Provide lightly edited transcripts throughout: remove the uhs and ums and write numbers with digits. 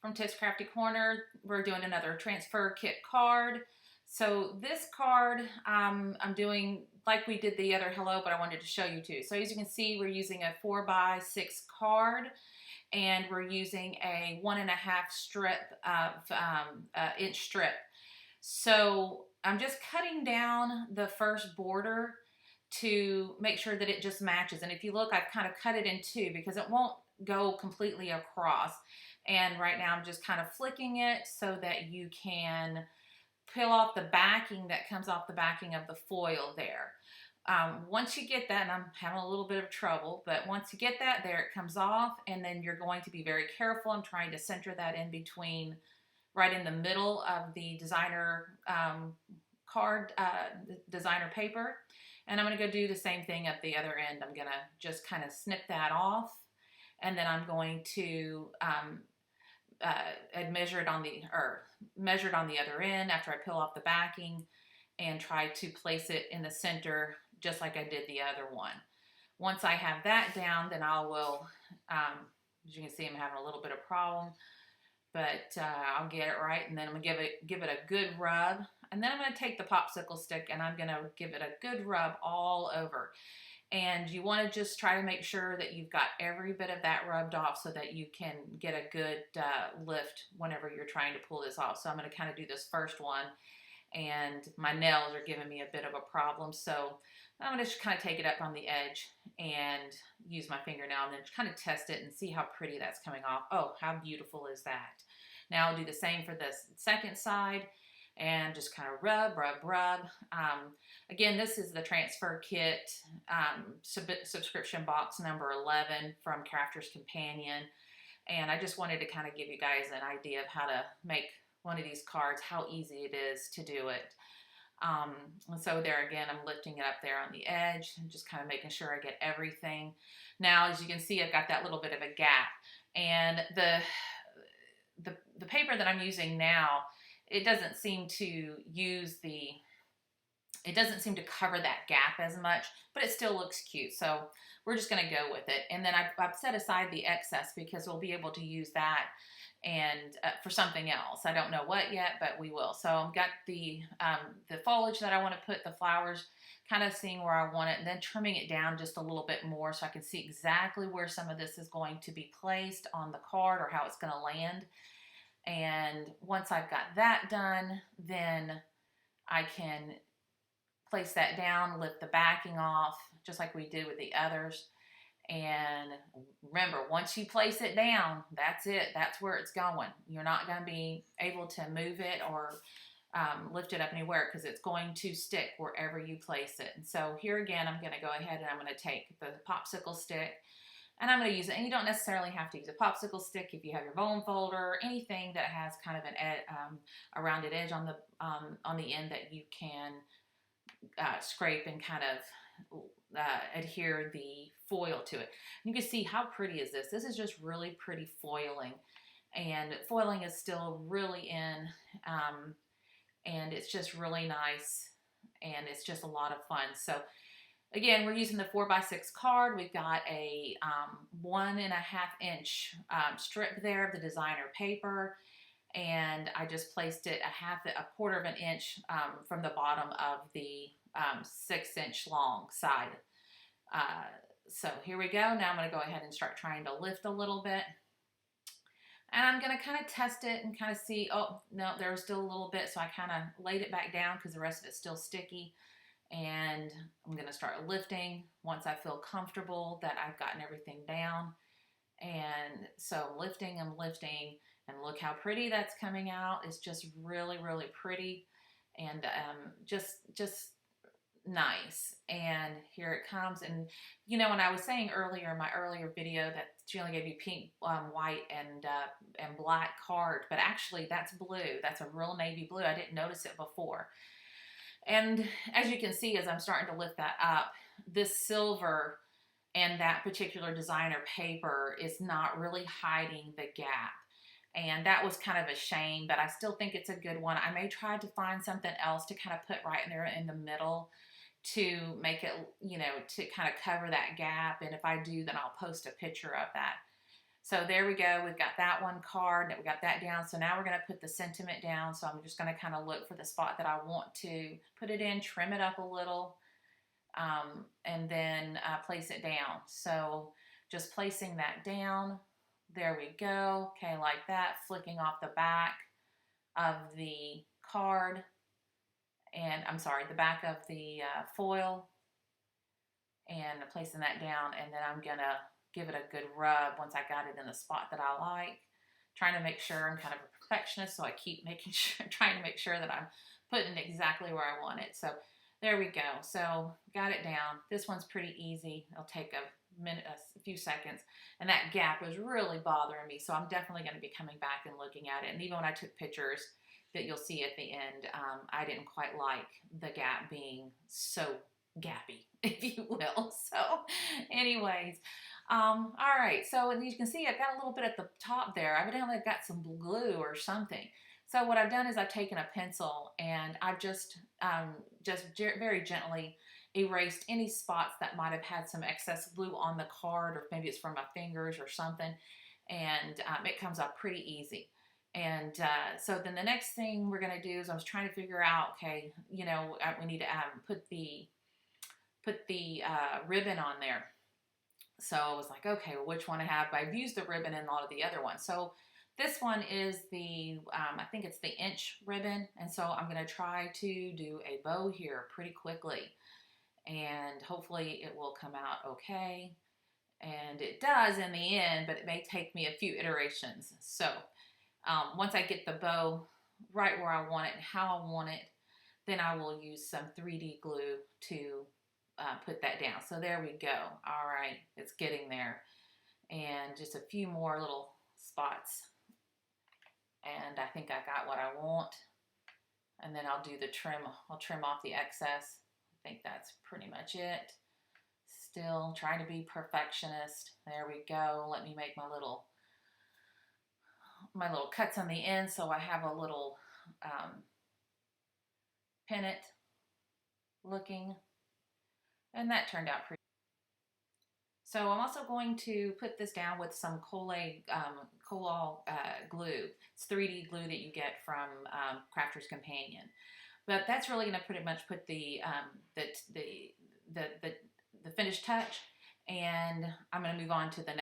from Tips Crafty Corner. We're doing another transfer kit card. So this card, I'm doing like we did the other hello, but I wanted to show you too. So as you can see, we're using a 4x6 card, and we're using a 1.5 strip of inch strip. So I'm just cutting down the first border to make sure that it just matches. And if you look, I've kind of cut it in two because it won't go completely across. And right now I'm just kind of flicking it so that you can peel off the backing that comes off the backing of the foil there. Once you get that, and I'm having a little bit of trouble, but once you get that there, it comes off, and then you're going to be very careful. I'm trying to center that in between, right in the middle of the designer card, designer paper. And I'm going to go do the same thing at the other end. I'm going to just kind of snip that off, and then I'm going to measure it on the other end after I peel off the backing, and try to place it in the center just like I did the other one. Once I have that down, then I will, as you can see, I'm having a little bit of problem, but I'll get it right, and then I'm gonna give it a good rub, and then I'm gonna take the popsicle stick and I'm gonna give it a good rub all over. And you want to just try to make sure that you've got every bit of that rubbed off so that you can get a good lift whenever you're trying to pull this off. So I'm going to kind of do this first one, and my nails are giving me a bit of a problem. So I'm going to just kind of take it up on the edge and use my fingernail and then just kind of test it and see how pretty that's coming off. Oh, how beautiful is that? Now I'll do the same for this second side and just kind of rub, rub, rub. Again, this is the transfer kit subscription box number 11 from Crafter's Companion. And I just wanted to kind of give you guys an idea of how to make one of these cards, how easy it is to do it. And so there again, I'm lifting it up there on the edge and just kind of making sure I get everything. Now, as you can see, I've got that little bit of a gap. And the paper that I'm using now, it doesn't seem to cover that gap as much, but it still looks cute. So we're just going to go with it. And then I've set aside the excess because we'll be able to use that and for something else. I don't know what yet, but we will. So I've got the foliage that I want to put, the flowers, kind of seeing where I want it, and then trimming it down just a little bit more so I can see exactly where some of this is going to be placed on the card or how it's going to land. And once I've got that done, then I can place that down, lift the backing off, just like we did with the others. And remember, once you place it down, that's it. That's where it's going. You're not going to be able to move it or lift it up anywhere because it's going to stick wherever you place it. And so here again, I'm going to go ahead and I'm going to take the popsicle stick, and I'm going to use it. And you don't necessarily have to use a popsicle stick if you have your bone folder, anything that has kind of a rounded edge on the end that you can scrape and kind of adhere the foil to it. You can see how pretty is this. This is just really pretty foiling, and foiling is still really in, and it's just really nice, and it's just a lot of fun. So again, we're using the 4x6 card. We've got a 1.5 inch strip there of the designer paper, and I just placed it a quarter of an inch from the bottom of the 6-inch long side. So here we go. Now I'm going to go ahead and start trying to lift a little bit. And I'm going to kind of test it and kind of see, oh, no, there's still a little bit. So I kind of laid it back down because the rest of it's still sticky. And I'm going to start lifting once I feel comfortable that I've gotten everything down. And so I'm lifting, and look how pretty that's coming out. It's just really, really pretty, and just nice. And here it comes. And you know, when I was saying earlier in my earlier video that she only gave you pink, white, and black card, but actually that's blue. That's a real navy blue. I didn't notice it before. And as you can see, as I'm starting to lift that up, this silver and that particular designer paper is not really hiding the gap. And that was kind of a shame, but I still think it's a good one. I may try to find something else to kind of put right in there in the middle to make it, you know, to kind of cover that gap. And if I do, then I'll post a picture of that. So there we go. We've got that one card, we got that down. So now we're going to put the sentiment down. So I'm just going to kind of look for the spot that I want to put it in, trim it up a little, and then place it down. So just placing that down. There we go. Okay, like that, flicking off the back of the card, and I'm sorry, the back of the foil, and placing that down, and then I'm gonna give it a good rub once I got it in the spot that I like. Trying to make sure, I'm kind of a perfectionist, so I keep making sure, trying to make sure that I'm putting it exactly where I want it. So there we go. So got it down. This one's pretty easy. It'll take a minute, a few seconds, and that gap is really bothering me. So I'm definitely going to be coming back and looking at it. And even when I took pictures that you'll see at the end, I didn't quite like the gap being so gappy, if you will. So anyways, all right, so as you can see, I've got a little bit at the top there. Evidently I've got some glue or something. So what I've done is I've taken a pencil and I've just very gently erased any spots that might have had some excess glue on the card, or maybe it's from my fingers or something, and it comes up pretty easy. And so then the next thing we're going to do is I was trying to figure out, okay, you know, we need to put the ribbon on there. So I was like, okay, well, which one I have? But I've used the ribbon in a lot of the other ones. So this one is the, I think it's the inch ribbon. And so I'm going to try to do a bow here pretty quickly. And hopefully it will come out okay. And it does in the end, but it may take me a few iterations. So once I get the bow right where I want it and how I want it, then I will use some 3D glue to put that down. So there we go. All right, it's getting there. And just a few more little spots. And I think I got what I want. And then I'll do the trim. I'll trim off the excess. I think that's pretty much it. Still trying to be perfectionist. There we go. Let me make my little cuts on the end, so I have a little pennant looking, and that turned out pretty. So I'm also going to put this down with some Collall glue. It's 3D glue that you get from Crafter's Companion, but that's really going to pretty much put the finished touch. And I'm going to move on to the next.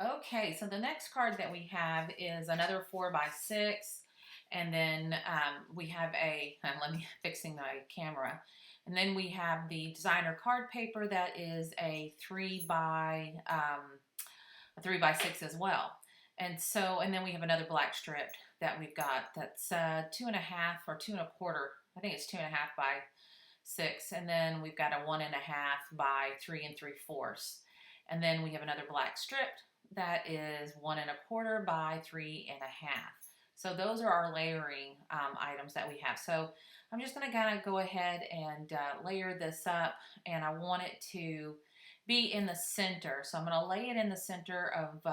Okay, so the next card that we have is another 4x6, and then we have let me fixing my camera, and then we have the designer card paper that is a 3x6 as well. And so, and then we have another black strip that we've got that's 2.5 or 2.25. I think it's 2.5 by 6, and then we've got a 1.5 by 3 3/4, and then we have another black strip that is 1.25 by 3.5. So those are our layering items that we have. So I'm just going to kind of go ahead and layer this up, and I want it to be in the center. So I'm going to lay it in the center of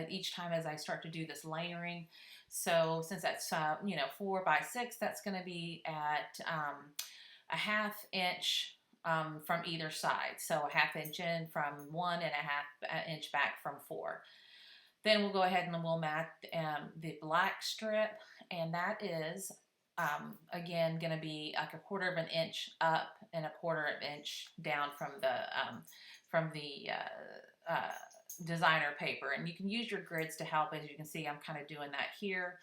each time as I start to do this layering. So since that's 4x6, that's going to be at a 1/2 inch from either side. So a 1/2 inch in from 1 and a 1/2 inch back from 4. Then we'll go ahead and we'll mat the black strip, and that is again going to be like 1/4 inch up and 1/4 inch down from the designer paper. And you can use your grids to help. As you can see, I'm kind of doing that here.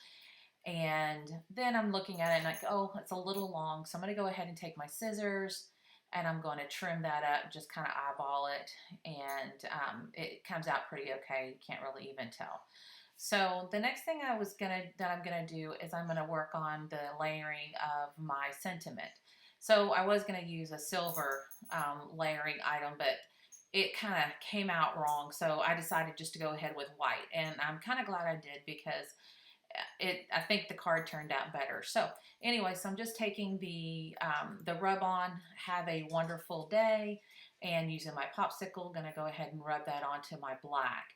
And then I'm looking at it and like, oh, it's a little long. So I'm going to go ahead and take my scissors, and I'm going to trim that up, just kind of eyeball it, and it comes out pretty okay. You can't really even tell. So the next thing that I'm gonna do is I'm gonna work on the layering of my sentiment. So I was gonna use a silver layering item, but it kind of came out wrong. So I decided just to go ahead with white, and I'm kind of glad I did, because I think the card turned out better. So anyway, so I'm just taking the rub-on, have a wonderful day, and using my popsicle, gonna go ahead and rub that onto my black.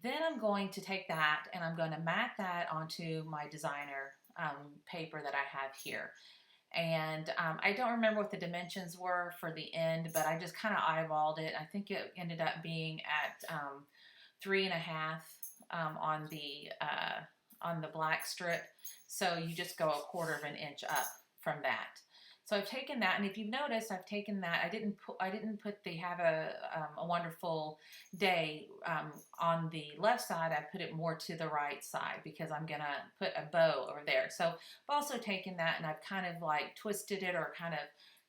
Then I'm going to take that and I'm going to mat that onto my designer paper that I have here. And I don't remember what the dimensions were for the end, but I just kind of eyeballed it. I think it ended up being at 3.5 on the black strip. So you just go 1/4 of an inch up from that. So I've taken that, and if you've noticed, I've taken that. I didn't put the have a wonderful day on the left side. I put it more to the right side because I'm gonna put a bow over there. So I've also taken that and I've kind of like twisted it or kind of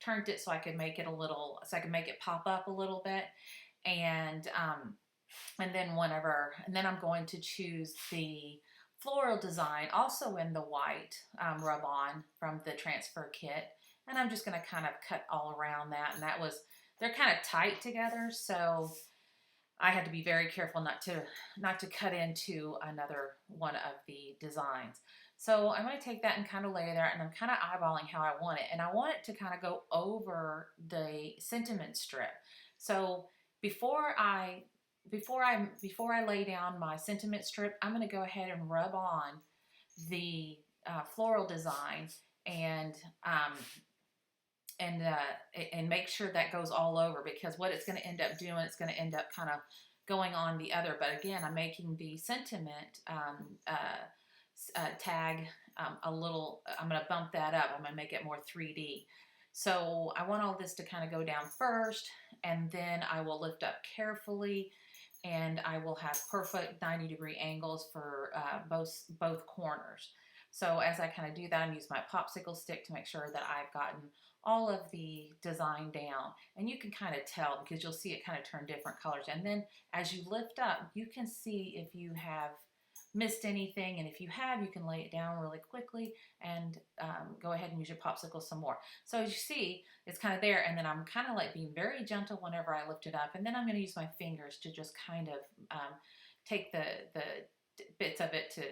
turned it so I could make it pop up a little bit. And then I'm going to choose the floral design also in the white rub-on from the transfer kit. And I'm just going to kind of cut all around that. And they're kind of tight together. So I had to be very careful not to cut into another one of the designs. So I'm going to take that and kind of lay there, and I'm kind of eyeballing how I want it. And I want it to kind of go over the sentiment strip. So before I lay down my sentiment strip, I'm going to go ahead and rub on the floral design and make sure that goes all over, because what it's going to end up doing, it's going to end up kind of going on the other. But again, I'm making the sentiment tag a little, I'm going to bump that up. I'm going to make it more 3D. So I want all this to kind of go down first, and then I will lift up carefully, and I will have perfect 90-degree angles for both corners. So as I kind of do that, I use my popsicle stick to make sure that I've gotten all of the design down. And you can kind of tell because you'll see it kind of turn different colors. And then as you lift up, you can see if you have missed anything. And if you have, you can lay it down really quickly and go ahead and use your popsicle some more. So as you see, it's kind of there. And then I'm kind of like being very gentle whenever I lift it up. And then I'm going to use my fingers to just kind of take the bits of it to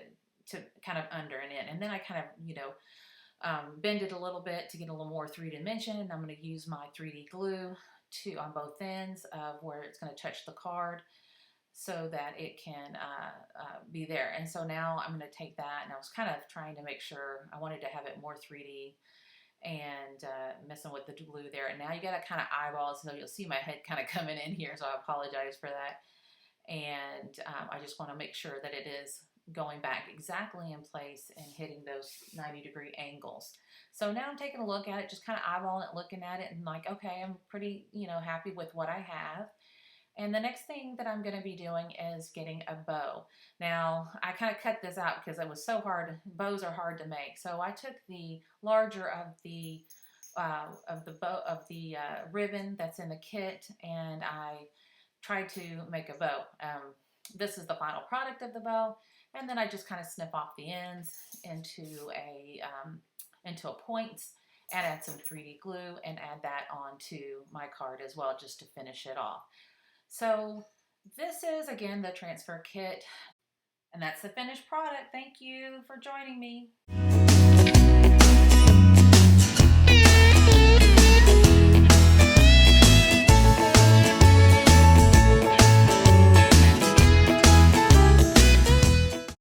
kind of under and in. And then I kind of, bend it a little bit to get a little more 3-dimension. And I'm going to use my 3D glue on both ends of where it's going to touch the card so that it can be there. And so now I'm going to take that, and I was kind of trying to make sure I wanted to have it more 3D and messing with the glue there. And now you got to kind of eyeball, so you'll see my head kind of coming in here, so I apologize for that. And I just want to make sure that it is going back exactly in place and hitting those 90-degree angles. So now I'm taking a look at it, just kind of eyeballing it, looking at it, and like, okay, I'm pretty, happy with what I have. And the next thing that I'm going to be doing is getting a bow. Now, I kind of cut this out because it was so hard. Bows are hard to make. So I took the larger of the ribbon that's in the kit, and I tried to make a bow. This is the final product of the bow. And then I just kind of snip off the ends into points and add some 3D glue and add that onto my card as well, just to finish it off. So this is, again, the transfer kit, and that's the finished product. Thank you for joining me.